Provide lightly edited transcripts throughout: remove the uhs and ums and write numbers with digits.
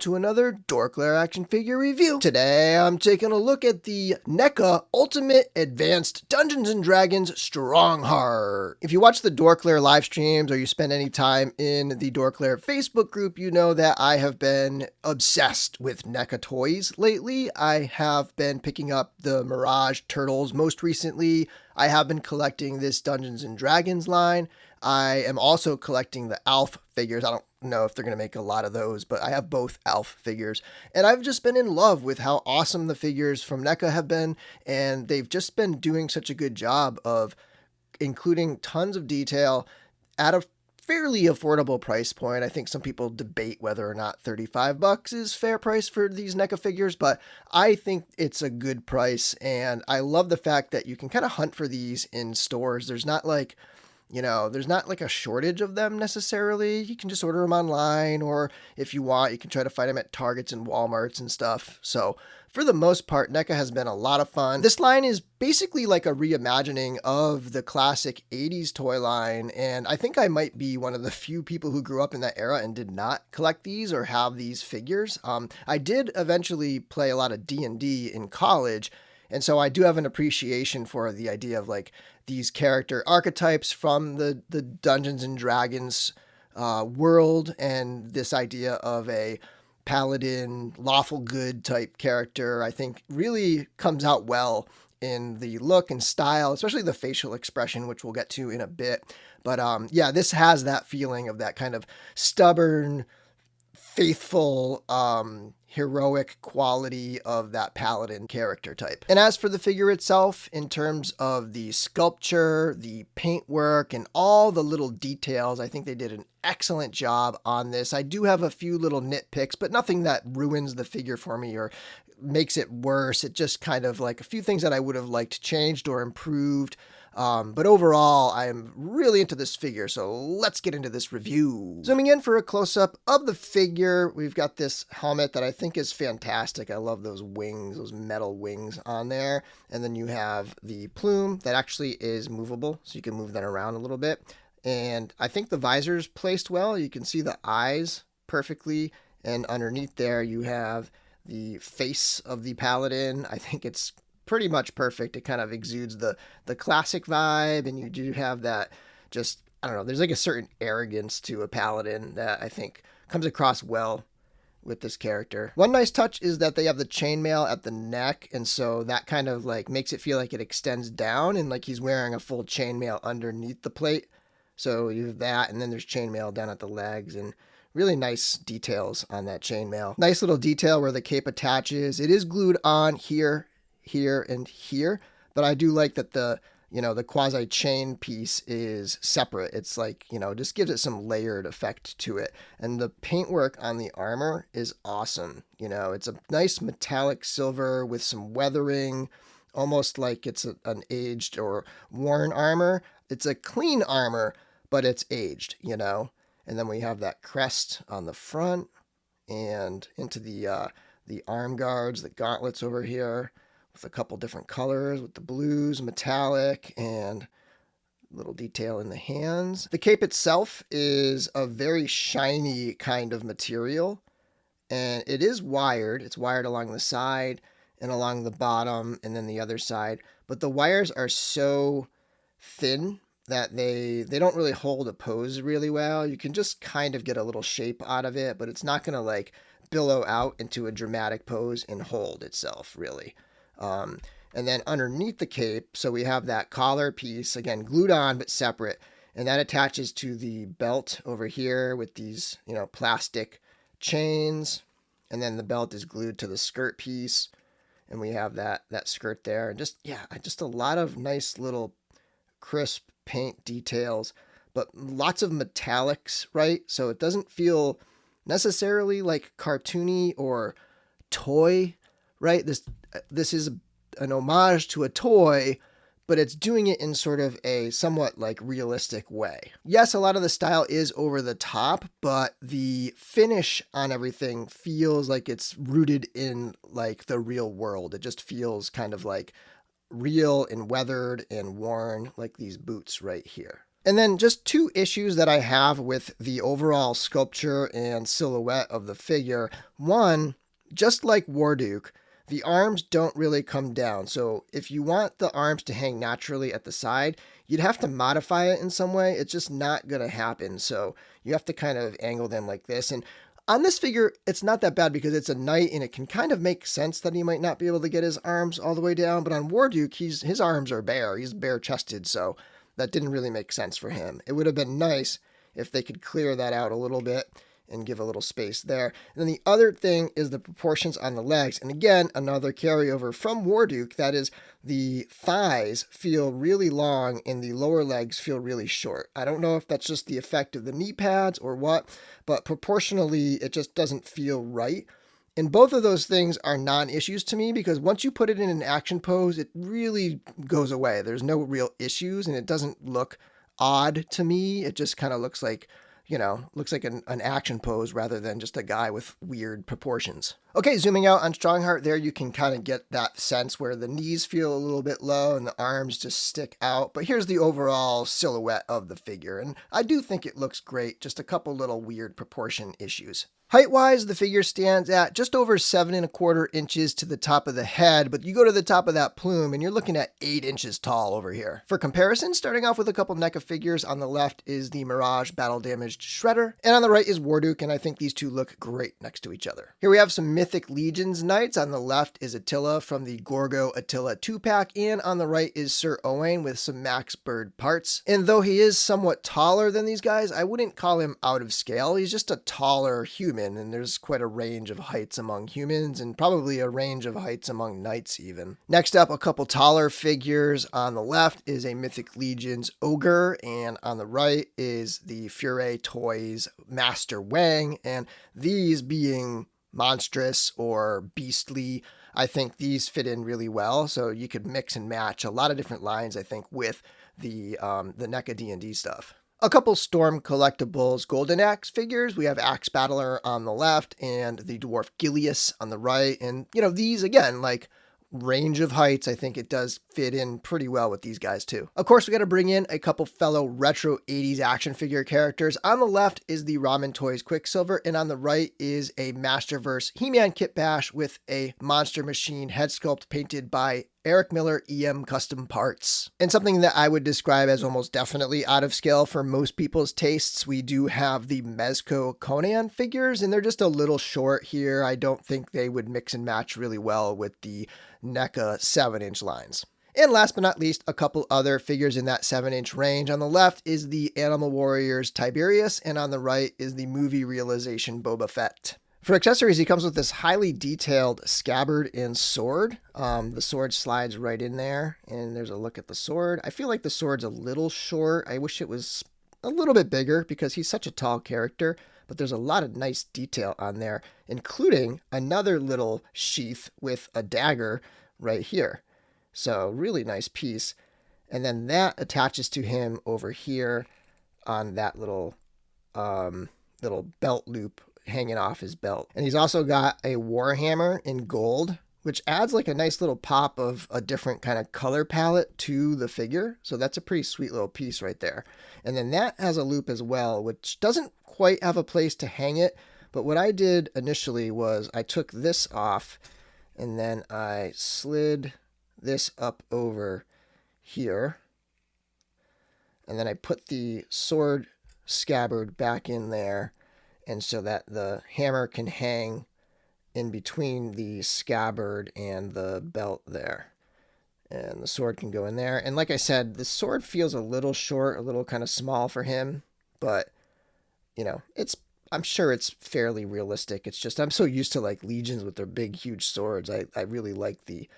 to another DorkLair action figure review. Today I'm taking a look at the NECA Ultimate Advanced Dungeons & Dragons Strongheart. If you watch the DorkLair live streams or you spend any time in the DorkLair Facebook group, you know that I have been obsessed with NECA Toys lately. I have been picking up the Mirage Turtles most recently. I have been collecting this Dungeons & Dragons line. I am also collecting the Alf figures. I don't know if they're going to make a lot of those, but I have both Alf figures. And I've just been in love with how awesome the figures from NECA have been. And they've just been doing such a good job of including tons of detail at a fairly affordable price point. I think some people debate whether or not $35 is fair price for these NECA figures, but I think it's a good price. And I love the fact that you can kind of hunt for these in stores. There's not like a shortage of them necessarily. You can just order them online, or if you want, you can try to find them at Targets and Walmarts and stuff. So for the most part, NECA has been a lot of fun. This line is basically like a reimagining of the classic 80s toy line, and I think I might be one of the few people who grew up in that era and did not collect these or have these figures. I did eventually play a lot of D&D in college, and so I do have an appreciation for the idea of like these character archetypes from the Dungeons and Dragons world, and this idea of a paladin, lawful good type character, I think really comes out well in the look and style, especially the facial expression, which we'll get to in a bit. But yeah, this has that feeling of that kind of stubborn, faithful, heroic quality of that paladin character type. And as for the figure itself, in terms of the sculpture, the paintwork, and all the little details, I think they did an excellent job on this. I do have a few little nitpicks, but nothing that ruins the figure for me or makes it worse. It just kind of like a few things that I would have liked changed or improved. But overall, I'm really into this figure, so let's get into this review. Zooming in for a close-up of the figure, we've got this helmet that I think is fantastic. I love those wings, those metal wings on there. And then you have the plume that actually is movable, so you can move that around a little bit. And I think the visor's placed well. You can see the eyes perfectly, and underneath there you have the face of the paladin. I think it's pretty much perfect. It kind of exudes the classic vibe, and you do have that just, I don't know, there's like a certain arrogance to a paladin that I think comes across well with this character. One nice touch is that they have the chainmail at the neck, and so that kind of like makes it feel like it extends down and like he's wearing a full chainmail underneath the plate. So you have that, and then there's chainmail down at the legs, and really nice details on that chainmail. Nice little detail where the cape attaches. It is glued on here, and here, but I do like that the quasi chain piece is separate. It's like, just gives it some layered effect to it. And the paintwork on the armor is awesome. It's a nice metallic silver with some weathering, almost like it's an aged or worn armor. It's a clean armor, but it's aged, And then we have that crest on the front, and into the arm guards, the gauntlets over here, with a couple different colors, with the blues, metallic, and little detail in the hands. The cape itself is a very shiny kind of material, and it is wired. It's wired along the side and along the bottom, and then the other side. But the wires are so thin that they don't really hold a pose really well. You can just kind of get a little shape out of it, but it's not going to like billow out into a dramatic pose and hold itself really. And then underneath the cape, so we have that collar piece, again, glued on but separate, and that attaches to the belt over here with these, plastic chains, and then the belt is glued to the skirt piece, and we have that skirt there, and just a lot of nice little crisp paint details, but lots of metallics, right? So it doesn't feel necessarily like cartoony or toy, right? This is an homage to a toy, but it's doing it in sort of a somewhat like realistic way. Yes, a lot of the style is over the top, but the finish on everything feels like it's rooted in like the real world. It just feels kind of like real and weathered and worn, like these boots right here. And then just two issues that I have with the overall sculpture and silhouette of the figure. One, just like Warduke, the arms don't really come down. So if you want the arms to hang naturally at the side, you'd have to modify it in some way. It's just not going to happen. So you have to kind of angle them like this. And on this figure, it's not that bad because it's a knight and it can kind of make sense that he might not be able to get his arms all the way down. But on Warduke, his arms are bare. He's bare chested. So that didn't really make sense for him. It would have been nice if they could clear that out a little bit and give a little space there. And then the other thing is the proportions on the legs. And again, another carryover from Warduke, that is the thighs feel really long and the lower legs feel really short. I don't know if that's just the effect of the knee pads or what, but proportionally it just doesn't feel right. And both of those things are non-issues to me because once you put it in an action pose, it really goes away. There's no real issues and it doesn't look odd to me. It just kind of looks like, looks like an action pose rather than just a guy with weird proportions. Okay, zooming out on Strongheart there, you can kind of get that sense where the knees feel a little bit low and the arms just stick out. But here's the overall silhouette of the figure. And I do think it looks great, just a couple little weird proportion issues. Height-wise, the figure stands at just over 7¼ inches to the top of the head, but you go to the top of that plume and you're looking at 8 inches tall over here. For comparison, starting off with a couple NECA figures, on the left is the Mirage Battle Damaged Shredder, and on the right is Warduke, and I think these two look great next to each other. Here we have some Mythic Legions Knights. On the left is Attila from the Gorgo Attila 2-pack, and on the right is Sir Owain with some Max Bird parts. And though he is somewhat taller than these guys, I wouldn't call him out of scale. He's just a taller human. And there's quite a range of heights among humans and probably a range of heights among knights even. Next up, a couple taller figures. On the left is a Mythic Legions Ogre, and on the right is the NECA Toys Master Wang, and these being monstrous or beastly, I think these fit in really well, so you could mix and match a lot of different lines, I think, with the NECA D&D stuff. A couple Storm Collectibles Golden Axe figures. We have Axe Battler on the left and the Dwarf Gilius on the right. And, these, again, like range of heights, I think it does fit in pretty well with these guys too. Of course, we got to bring in a couple fellow retro 80s action figure characters. On the left is the Ramen Toys Quicksilver, and on the right is a Masterverse He-Man Kit Bash with a Monster Machine head sculpt painted by Eric Miller EM Custom Parts. And something that I would describe as almost definitely out of scale for most people's tastes, we do have the Mezco Conan figures, and they're just a little short here. I don't think they would mix and match really well with the NECA 7-inch lines. And last but not least, a couple other figures in that 7-inch range. On the left is the Animal Warriors Tiberius, and on the right is the movie realization Boba Fett. For accessories, he comes with this highly detailed scabbard and sword. The sword slides right in there, and there's a look at the sword. I feel like the sword's a little short. I wish it was a little bit bigger because he's such a tall character, but there's a lot of nice detail on there, including another little sheath with a dagger right here. So really nice piece. And then that attaches to him over here on that little belt loop hanging off his belt. And he's also got a Warhammer in gold, which adds like a nice little pop of a different kind of color palette to the figure. So that's a pretty sweet little piece right there. And then that has a loop as well, which doesn't quite have a place to hang it. But what I did initially was I took this off and then I slid this up over here. And then I put the sword scabbard back in there, and so that the hammer can hang in between the scabbard and the belt there. And the sword can go in there. And like I said, the sword feels a little short, a little kind of small for him, but I'm sure it's fairly realistic. It's just I'm so used to like legions with their big, huge swords. I really like the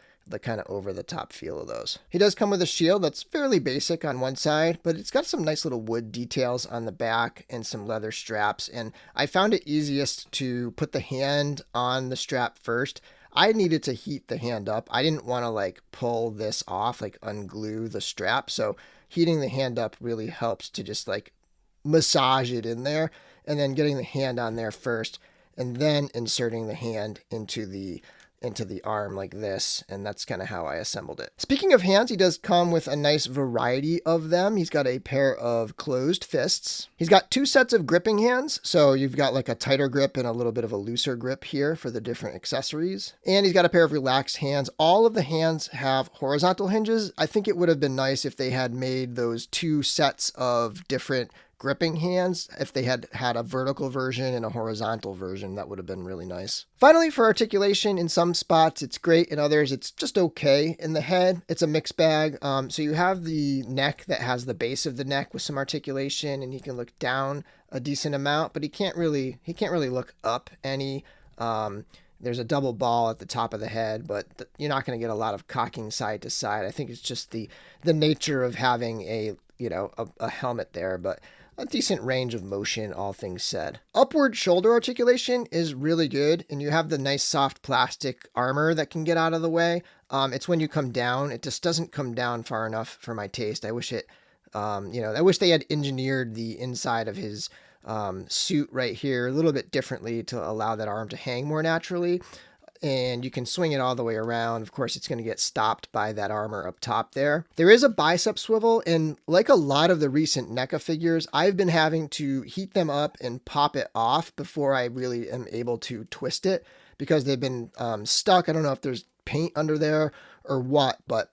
kind of over-the-top feel of those. He does come with a shield that's fairly basic on one side, but it's got some nice little wood details on the back and some leather straps. And I found it easiest to put the hand on the strap first. I needed to heat the hand up. I didn't want to like pull this off, like unglue the strap. So heating the hand up really helps to just like massage it in there, and then getting the hand on there first and then inserting the hand into the into the arm like this, and that's kind of how I assembled it. Speaking of hands, he does come with a nice variety of them. He's got a pair of closed fists. He's got 2 sets of gripping hands, so you've got like a tighter grip and a little bit of a looser grip here for the different accessories. And he's got a pair of relaxed hands. All of the hands have horizontal hinges. I think it would have been nice if they had made those 2 sets of different gripping hands. If they had had a vertical version and a horizontal version, that would have been really nice. Finally, for articulation, in some spots it's great, in others it's just okay. In the head, it's a mixed bag. So you have the neck that has the base of the neck with some articulation, and he can look down a decent amount, but he can't really look up any. There's a double ball at the top of the head, but you're not going to get a lot of cocking side to side. I think it's just the nature of having a helmet there, but a decent range of motion, all things said. Upward shoulder articulation is really good, and you have the nice soft plastic armor that can get out of the way. It's when you come down, it just doesn't come down far enough for my taste. I wish I wish they had engineered the inside of his suit right here a little bit differently to allow that arm to hang more naturally. And you can swing it all the way around. Of course, it's going to get stopped by that armor up top there. There is a bicep swivel, and like a lot of the recent NECA figures, I've been having to heat them up and pop it off before I really am able to twist it, because they've been stuck. I don't know if there's paint under there or what, but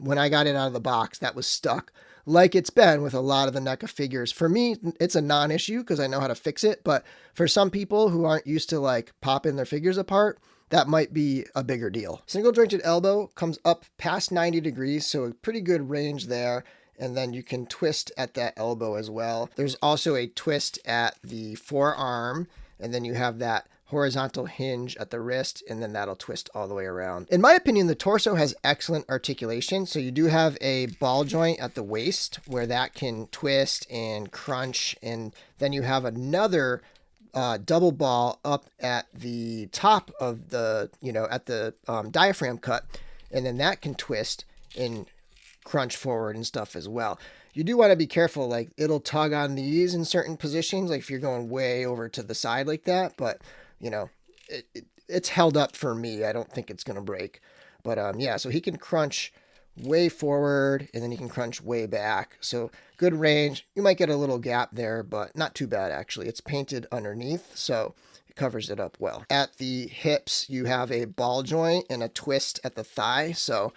when I got it out of the box, that was stuck, like it's been with a lot of the NECA figures. For me, it's a non-issue because I know how to fix it, but for some people who aren't used to like popping their figures apart, that might be a bigger deal. Single jointed elbow comes up past 90 degrees, so a pretty good range there. And then you can twist at that elbow as well. There's also a twist at the forearm, and then you have that horizontal hinge at the wrist, and then that'll twist all the way around. In my opinion, the torso has excellent articulation. So you do have a ball joint at the waist where that can twist and crunch, and then you have another double ball up at the top of the, at the diaphragm cut, and then that can twist and crunch forward and stuff as well. You do want to be careful, like it'll tug on these in certain positions, like if you're going way over to the side like that, but it's held up for me. I don't think it's going to break, but yeah, so he can crunch way forward, and then you can crunch way back. So good range. You might get a little gap there, but not too bad actually. It's painted underneath, so it covers it up well. At the hips, you have a ball joint and a twist at the thigh. So,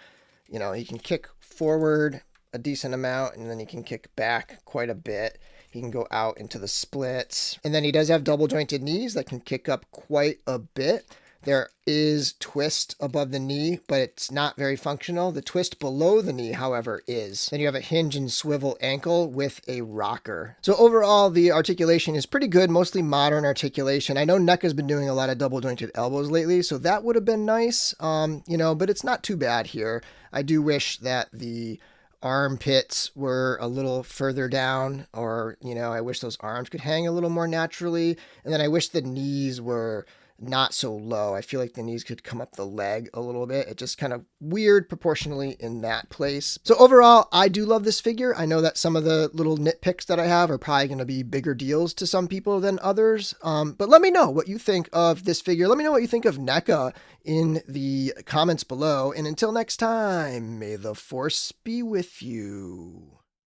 you can kick forward a decent amount, and then you can kick back quite a bit. He can go out into the splits. And then he does have double jointed knees that can kick up quite a bit. There is twist above the knee, but it's not very functional. The twist below the knee, however, is. Then you have a hinge and swivel ankle with a rocker. So overall, the articulation is pretty good, mostly modern articulation. I know NECA's been doing a lot of double jointed elbows lately, so that would have been nice, but it's not too bad here. I do wish that the armpits were a little further down, or, I wish those arms could hang a little more naturally. And then I wish the knees were not so low. I feel like the knees could come up the leg a little bit. It just kind of weird proportionally in that place. So overall, I do love this figure. I know that some of the little nitpicks that I have are probably going to be bigger deals to some people than others. But let me know what you think of this figure. Let me know what you think of NECA in the comments below. And until next time, may the force be with you.